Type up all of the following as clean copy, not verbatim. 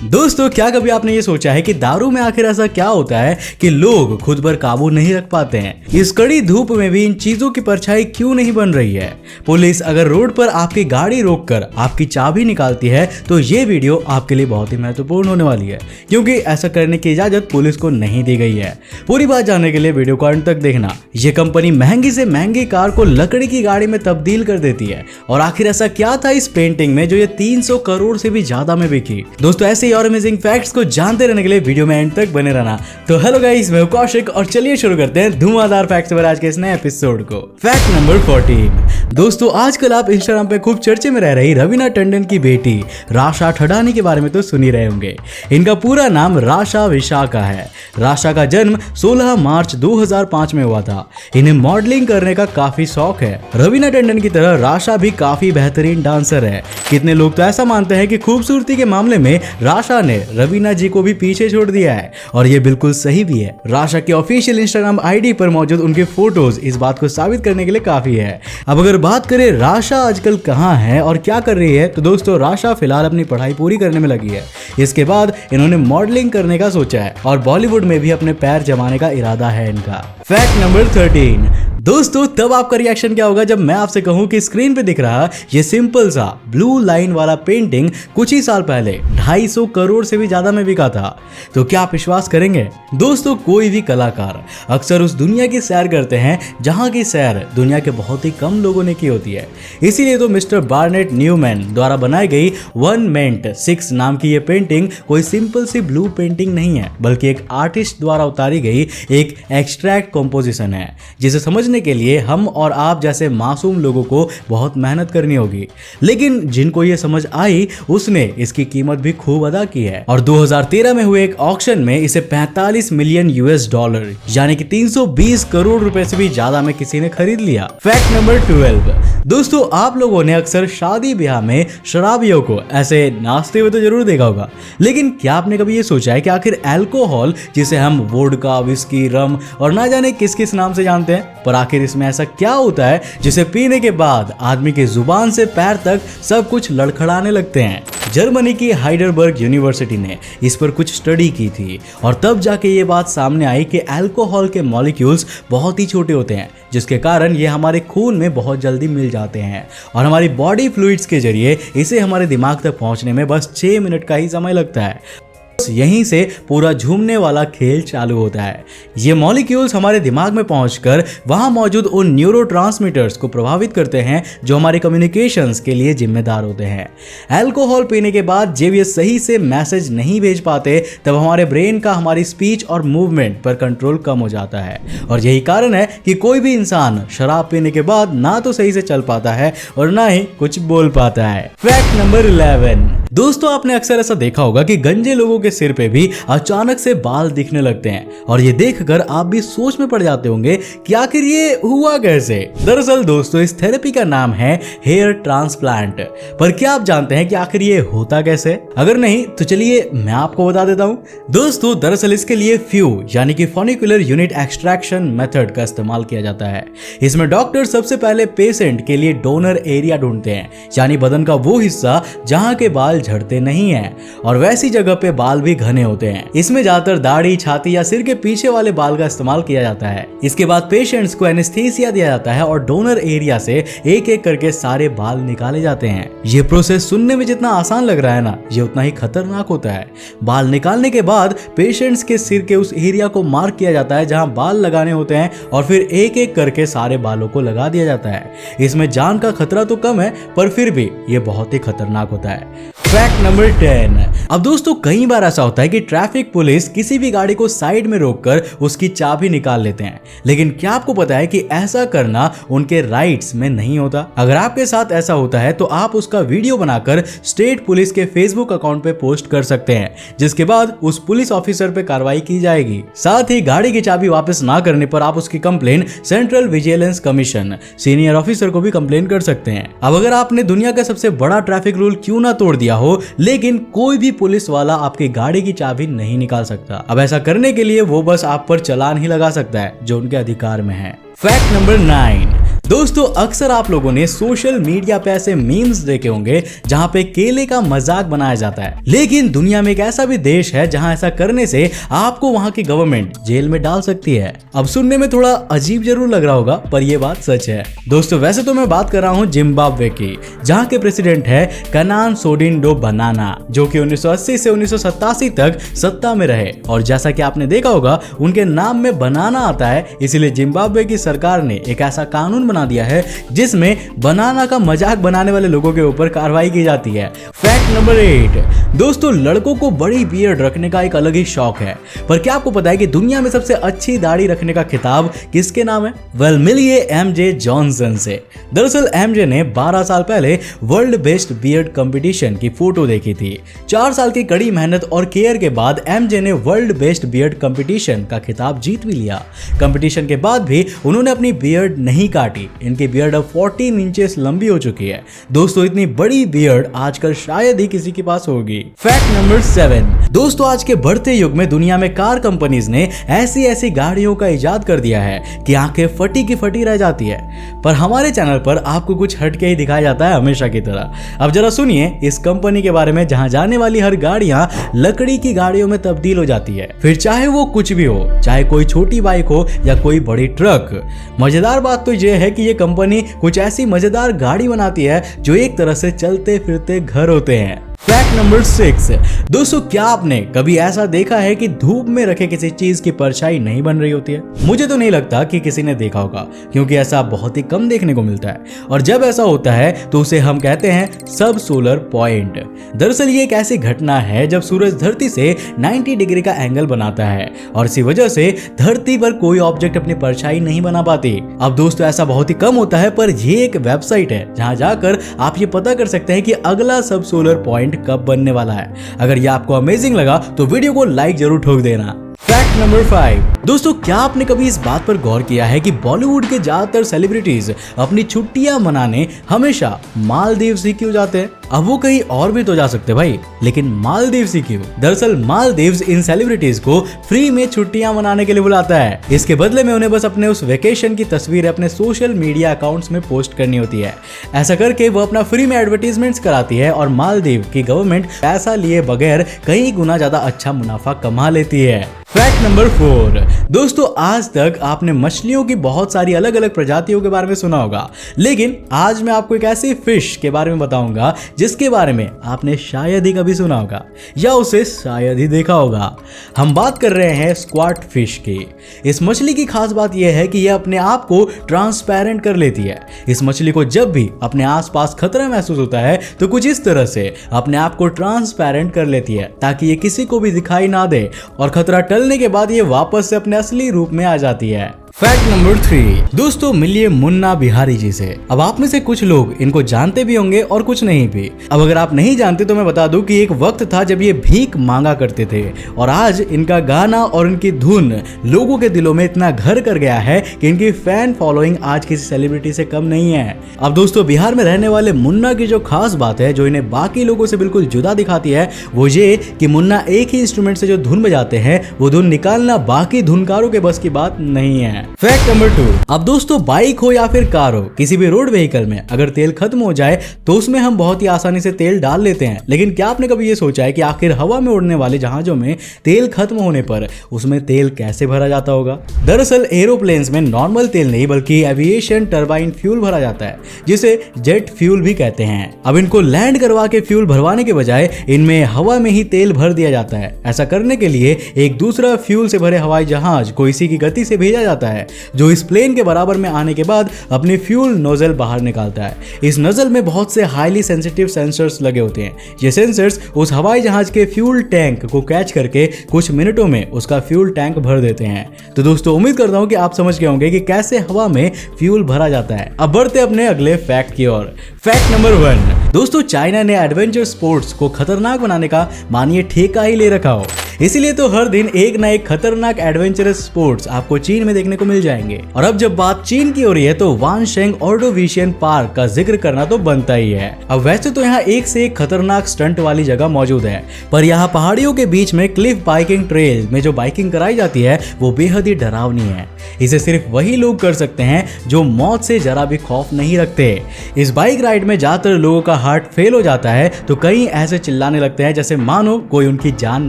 दोस्तों, क्या कभी आपने ये सोचा है कि दारू में आखिर ऐसा क्या होता है कि लोग खुद पर काबू नहीं रख पाते हैं। इस कड़ी धूप में भी इन चीजों की परछाई क्यों नहीं बन रही है। पुलिस अगर रोड पर आपकी गाड़ी रोककर आपकी चाबी निकालती है तो ये वीडियो आपके लिए बहुत ही महत्वपूर्ण होने वाली है, क्योंकि ऐसा करने की इजाजत पुलिस को नहीं दी गई है। पूरी बात जानने के लिए वीडियो को अंत तक देखना। ये कंपनी महंगी से महंगी कार को लकड़ी की गाड़ी में तब्दील कर देती है, और आखिर ऐसा क्या था इस पेंटिंग में जो ये 300 करोड़ से भी ज्यादा में बिकी। दोस्तों, ऐसे ही और अमेजिंग फैक्ट्स को जानते रहने के लिए वीडियो में एंड तक बने रहना। तो हेलो गाइस, मैं हूं कौशिक और चलिए शुरू करते हैं धुआंधार फैक्ट्स पर आज के इस नए एपिसोड को। Fact number 14। दोस्तों, आजकल आप इंस्टाग्राम पे खूब चर्चे में रह रही रवीना टंडन की बेटी राशा ठडानी के बारे में तो सुन ही रहे होंगे। इनका पूरा नाम राशा विशाखा है। राशा का जन्म 16 मार्च 2005 में हुआ था। इन्हें मॉडलिंग करने का काफी शौक है। रवीना टंडन की तरह राशा भी काफी बेहतरीन डांसर है। कितने लोग तो ऐसा मानते हैं कि खूबसूरती के मामले में राशा ने रवीना जी को भी पीछे छोड़ दिया है, और ये बिल्कुल सही भी है। राशा की ऑफिशियल इंस्टाग्राम आईडी पर मौजूद उनके फोटोज इस बात को साबित करने के लिए काफी है। अब अगर बात करें राशा आजकल कहाँ है और क्या कर रही है, तो दोस्तों राशा फिलहाल अपनी पढ़ाई पूरी करने में लगी है। इसके बाद इन्होंने मॉडलिंग करने का सोचा है और बॉलीवुड में भी अपने पैर जमाने का इरादा है इनका। Fact number 13। दोस्तों, तब आपका रिएक्शन क्या होगा जब मैं आपसे कहूं कि स्क्रीन पे दिख रहा ये सिंपल सा ब्लू लाइन वाला पेंटिंग कुछ ही साल पहले 250 करोड़ से भी ज्यादा में बिका था। तो क्या आप विश्वास करेंगे? दोस्तों, कोई भी कलाकार अक्सर उस दुनिया की सैर करते हैं जहां की सैर दुनिया के बहुत ही कम लोगों ने की होती है। इसीलिए तो मिस्टर बार्नेट न्यूमैन द्वारा बनाई गई 1 मेंट 6 नाम की ये पेंटिंग कोई सिंपल सी ब्लू पेंटिंग नहीं है, बल्कि एक आर्टिस्ट द्वारा उतारी गई एक एक्सट्रैक्ट कॉम्पोजिशन है, जिसे समझने के लिए हम और आप जैसे मासूम लोगों को बहुत मेहनत करनी होगी। लेकिन जिनको ये समझ आई उसने इसकी कीमत भी खूब अदा की है, और 2013 में हुए एक ऑक्शन में इसे 45 मिलियन $, यानी कि 320 करोड़ रुपए से भी ज्यादा में किसी ने खरीद लिया। Fact number 12। दोस्तों, आप लोगों ने अक्सर शादी ब्याह में शराबियों को ऐसे नाचते हुए तो जरूर देखा होगा, लेकिन क्या आपने कभी ये सोचा है कि आखिर अल्कोहल, जिसे हम वोडका, विस्की, रम और ना जाने किस किस नाम से जानते हैं, पर आखिर इसमें ऐसा क्या होता है जिसे पीने के बाद आदमी की जुबान से पैर तक सब कुछ लड़खड़ाने लगते हैं। जर्मनी की हाइडलबर्ग यूनिवर्सिटी ने इस पर कुछ स्टडी की थी, और तब जाके ये बात सामने आई कि अल्कोहल के मॉलिक्यूल्स बहुत ही छोटे होते हैं, जिसके कारण ये हमारे खून में बहुत जल्दी मिल जाते हैं, और हमारी बॉडी फ्लूइड्स के जरिए इसे हमारे दिमाग तक पहुंचने में बस 6 मिनट का ही समय लगता है। यहीं से पूरा झूमने वाला खेल चालू होता है। ये मॉलिक्यूल्स हमारे दिमाग में पहुंचकर वहां मौजूद उन न्यूरोट्रांसमीटर्स को प्रभावित करते हैं जो हमारे कम्युनिकेशंस के लिए जिम्मेदार होते हैं। अल्कोहल पीने के बाद जब ये सही से मैसेज नहीं भेज पाते, तब हमारे ब्रेन का हमारी स्पीच और मूवमेंट पर कंट्रोल कम हो जाता है, और यही कारण है कि कोई भी इंसान शराब पीने के बाद ना तो सही से चल पाता है और ना ही कुछ बोल पाता है। Fact number 11। दोस्तों, आपने अक्सर ऐसा देखा होगा कि गंजे लोगों के सिर पे भी अचानक से बाल दिखने लगते हैं, और ये देखकर आप भी सोच में पड़ जाते होंगे कि आखिर ये हुआ कैसे। दरअसल दोस्तों, इस थेरेपी का नाम है हेयर ट्रांसप्लांट। पर क्या आप जानते हैं कि आखिर ये होता कैसे? अगर नहीं तो चलिए मैं आपको बता देता हूँ। दोस्तों, दरअसल इसके लिए फ्यू यानी कि फॉलिकुलर यूनिट एक्सट्रैक्शन मेथड का इस्तेमाल किया जाता है। इसमें डॉक्टर सबसे पहले पेशेंट के लिए डोनर एरिया ढूंढते हैं, यानी बदन का वो हिस्सा जहाँ के बाल झड़ते नहीं हैं, और वैसी जगह पे बाल भी घने होते हैं। इसमें ज्यादातर दाढ़ी, छाती या सिर के पीछे वाले बाल का इस्तेमाल किया जाता है। इसके बाद पेशेंट्स को एनेस्थीसिया दिया जाता है और डोनर एरिया से एक एक करके सारे बाल निकाले जाते हैं। ये प्रोसेस सुनने में जितना आसान लग रहा है ना, ये उतना ही खतरनाक होता है। बाल निकालने के बाद पेशेंट्स के सिर के उस एरिया को मार्क किया जाता है जहां बाल लगाने होते हैं, और फिर एक एक करके सारे बालों को लगा दिया जाता है। इसमें जान का खतरा तो कम है, पर फिर भी ये बहुत ही खतरनाक होता है। Fact number 10। अब दोस्तों, कई बार ऐसा होता है कि ट्रैफिक पुलिस किसी भी गाड़ी को साइड में रोककर उसकी चाबी निकाल लेते हैं, लेकिन क्या आपको पता है कि ऐसा करना उनके राइट्स में नहीं होता? अगर आपके साथ ऐसा होता है तो आप उसका वीडियो बनाकर स्टेट पुलिस के फेसबुक अकाउंट पे पोस्ट कर सकते हैं, जिसके बाद उस पुलिस ऑफिसर पे कार्रवाई की जाएगी। साथ ही गाड़ी की चाबी वापस ना करने पर आप उसकी complain central vigilance commission senior officer को भी कंप्लेन कर सकते हैं। अब अगर आपने दुनिया का सबसे बड़ा ट्रैफिक रूल क्यों ना तोड़ दिया हो, लेकिन कोई भी पुलिस वाला आपकी गाड़ी की चाबी नहीं निकाल सकता। अब ऐसा करने के लिए वो बस आप पर चालान ही लगा सकता है, जो उनके अधिकार में है। Fact number 9। दोस्तों अक्सर आप लोगों ने सोशल मीडिया पे ऐसे मीम्स देखे होंगे जहां पे केले का मजाक बनाया जाता है, लेकिन दुनिया में एक ऐसा भी देश है जहां ऐसा करने से आपको वहां की गवर्नमेंट जेल में डाल सकती है। अब सुनने में थोड़ा अजीब जरूर लग रहा होगा, पर यह बात सच है। दोस्तों वैसे तो मैं बात कर रहा हूं जिम्बाब्वे की, जहां के प्रेसिडेंट है कनान सोडिंडो बनाना, जो कि 1980 से 1987 तक सत्ता में रहे। और जैसा कि आपने देखा होगा उनके नाम में बनाना आता है, इसीलिए जिम्बाब्वे की सरकार ने एक ऐसा कानून बना दिया है जिसमें बनाना का मजाक बनाने वाले लोगों के ऊपर कार्रवाई की जाती है। फैक्ट नंबर 8, दोस्तों लड़कों को बड़ी बियर्ड रखने का एक अलग ही शौक है, पर क्या आपको पता है कि दुनिया में सबसे अच्छी दाढ़ी रखने का खिताब किसके नाम है? वेल मिलिए एमजे जॉनसन से। दरअसल एमजे ने 12 साल पहले वर्ल्ड बेस्ट बियर्ड कंपटीशन की फोटो देखी थी। 4 साल की कड़ी मेहनत और केयर के बाद एमजे ने वर्ल्ड बेस्ट बियर्ड कंपटीशन का खिताब जीत भी लिया। कंपटीशन के बाद भी उन्होंने अपनी बियर्ड नहीं काटी। इनकी बियर्ड अब 14 इंचेस लंबी हो चुकी है। दोस्तों इतनी बड़ी बियर्ड आजकल शायद ही किसी के पास होगी। फैक्ट नंबर 7, दोस्तों आज के बढ़ते युग में दुनिया में कार कंपनीज ने ऐसी गाड़ियों का इजाद कर दिया है कि आंखें फटी की फटी रह जाती है, पर हमारे चैनल पर आपको कुछ हटके ही दिखाया जाता है हमेशा की तरह। अब जरा सुनिए इस कंपनी के बारे में जहां जाने वाली हर गाड़ियां लकड़ी की गाड़ियों में तब्दील हो जाती है, फिर चाहे वो कुछ भी हो, चाहे कोई छोटी बाइक हो या कोई बड़ी ट्रक। मजेदार बात तो यह है कि ये कंपनी कुछ ऐसी मजेदार गाड़ी बनाती है जो एक तरह से चलते फिरते घर होते हैं। फैक्ट नंबर 6, दोस्तों क्या आपने कभी ऐसा देखा है कि धूप में रखे किसी चीज की परछाई नहीं बन रही होती है? मुझे तो नहीं लगता कि किसी ने देखा होगा, क्योंकि ऐसा बहुत ही कम देखने को मिलता है, और जब ऐसा होता है तो उसे हम कहते हैं सब सोलर पॉइंट। दरअसल ये एक ऐसी घटना है जब सूरज धरती से 90 डिग्री का एंगल बनाता है, और इसी वजह से धरती पर कोई ऑब्जेक्ट अपनी परछाई नहीं बना पाती। अब दोस्तों ऐसा बहुत ही कम होता है, पर ये एक वेबसाइट है जहां जाकर आप ये पता कर सकते हैं कि अगला सब सोलर पॉइंट कब बनने वाला है। अगर ये आपको अमेजिंग लगा तो वीडियो को लाइक जरूर ठोक देना। फैक्ट नंबर 5, दोस्तों क्या आपने कभी इस बात पर गौर किया है कि बॉलीवुड के ज्यादातर सेलिब्रिटीज अपनी छुट्टियां मनाने हमेशा मालदीव ही क्यों जाते हैं? अब वो कहीं और भी तो जा सकते भाई, लेकिन मालदीव ही क्यों? दरअसल मालदीव्स इन सेलिब्रिटीज को फ्री में छुट्टियां मनाने के लिए बुलाता है। इसके बदले में उन्हें बस अपने उस वेकेशन की तस्वीरें अपने सोशल मीडिया अकाउंट्स में पोस्ट करनी होती है। ऐसा करके वो अपना फ्री में एडवर्टीजमेंट्स कराती है और मालदीव की गवर्नमेंट पैसा लिए बगैर कई गुना ज्यादा अच्छा मुनाफा कमा लेती है। फैक्ट नंबर 4, दोस्तों आज तक आपने मछलियों की बहुत सारी अलग अलग प्रजातियों के बारे में सुना होगा, लेकिन आज मैं आपको एक ऐसी फिश के बारे में बताऊंगा जिसके बारे में आपने शायद ही कभी सुना होगा या उसे शायद ही देखा होगा। हम बात कर रहे हैं स्क्वाट फिश की। इस मछली की खास बात यह है कि यह अपने आप को ट्रांसपेरेंट कर लेती है। इस मछली को जब भी अपने आसपास खतरा महसूस होता है तो कुछ इस तरह से अपने आप को ट्रांसपेरेंट कर लेती है ताकि ये किसी को भी दिखाई ना दे, और खतरा टलने के बाद ये वापस से अपने असली रूप में आ जाती है। फैक्ट नंबर 3, दोस्तों मिलिए मुन्ना बिहारी जी से। अब आप में से कुछ लोग इनको जानते भी होंगे और कुछ नहीं भी। अब अगर आप नहीं जानते तो मैं बता दूं कि एक वक्त था जब ये भीख मांगा करते थे, और आज इनका गाना और इनकी धुन लोगों के दिलों में इतना घर कर गया है कि इनकी फैन फॉलोइंग आज किसी सेलिब्रिटी से कम नहीं है। अब दोस्तों बिहार में रहने वाले मुन्ना की जो खास बात है, जो इन्हें बाकी लोगों से बिल्कुल जुदा दिखाती है, वो ये कि मुन्ना एक ही इंस्ट्रूमेंट से जो धुन बजाते हैं वो धुन निकालना बाकी धुनकारों के बस की बात नहीं है। फैक्ट नंबर 2, अब दोस्तों बाइक हो या फिर कार हो, किसी भी रोड व्हीकल में अगर तेल खत्म हो जाए तो उसमें हम बहुत ही आसानी से तेल डाल लेते हैं, लेकिन क्या आपने कभी ये सोचा है कि आखिर हवा में उड़ने वाले जहाजों में तेल खत्म होने पर उसमें तेल कैसे भरा जाता होगा? दरअसल एरोप्लेन्स में नॉर्मल तेल नहीं बल्कि एविएशन टरबाइन फ्यूल भरा जाता है, जिसे जेट फ्यूल भी कहते हैं। अब इनको लैंड करवा के फ्यूल भरवाने के बजाय इनमें हवा में ही तेल भर दिया जाता है। ऐसा करने के लिए एक दूसरा फ्यूल से भरे हवाई जहाज को इसी की गति से भेजा जाता है, जो इस प्लेन के बराबर में आने के बाद अपनी फ्यूल नोजल बाहर निकालता है। इस नोजल में बहुत से हाईली सेंसिटिव सेंसर्स लगे होते हैं। ये सेंसर्स उस हवाई जहाज के फ्यूल टैंक को कैच करके कुछ मिनटों में उसका फ्यूल टैंक भर देते हैं। तो दोस्तों उम्मीद करता हूं कि आप समझ गए होंगे कि कैसे हवा में फ्यूल भरा जाता है। अब बढ़ते अपने अगले फैक्ट की ओर। फैक्ट नंबर 1, दोस्तों चाइना ने एडवेंचर स्पोर्ट्स को खतरनाक बनाने का मानिए ठेका ही ले रखा हो। इसीलिए तो हर दिन एक ना एक खतरनाक एडवेंचरस स्पोर्ट्स आपको चीन में देखने को मिल जाएंगे। और अब जब बात चीन की हो रही है तो वानशेंग ऑर्डोविशियन पार्क का जिक्र करना तो बनता ही है। अब वैसे तो यहाँ एक से एक खतरनाक स्टंट वाली जगह मौजूद है, पर यहाँ पहाड़ियों के बीच में क्लिफ बाइकिंग ट्रेल में जो बाइकिंग कराई जाती है वो बेहद ही डरावनी है। इसे सिर्फ वही लोग कर सकते हैं जो मौत से जरा भी खौफ नहीं रखते। इस बाइक राइड में ज्यादातर लोगों का हार्ट फेल हो जाता है तो कई ऐसे चिल्लाने लगते हैं जैसे मानो कोई उनकी जान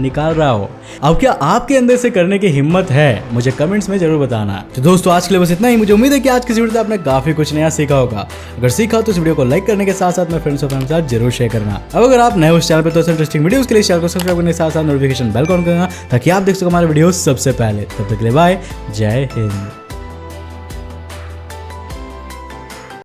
निकाल रहा हो। अब क्या आपके अंदर से करने की हिम्मत है? मुझे कमेंट्स में जरूर बताना। तो दोस्तों आज के लिए बस इतना ही। मुझे उम्मीद है कि आज की वीडियो से आपने काफी कुछ नया सीखा होगा। अगर सीखा तो इस वीडियो को लाइक करने के साथ साथ अपने फ्रेंड्स और फैमिली के साथ जरूर शेयर करना। अब अगर आप नए उस चैनल पर तो इंटरेस्टिंग वीडियोस के लिए चैनल को सब्सक्राइब करने के साथ साथ नोटिफिकेशन बेल को ऑन करना ताकि आप देख सको हमारे वीडियो सबसे पहले। तब तक के लिए बाय, जय हिंद।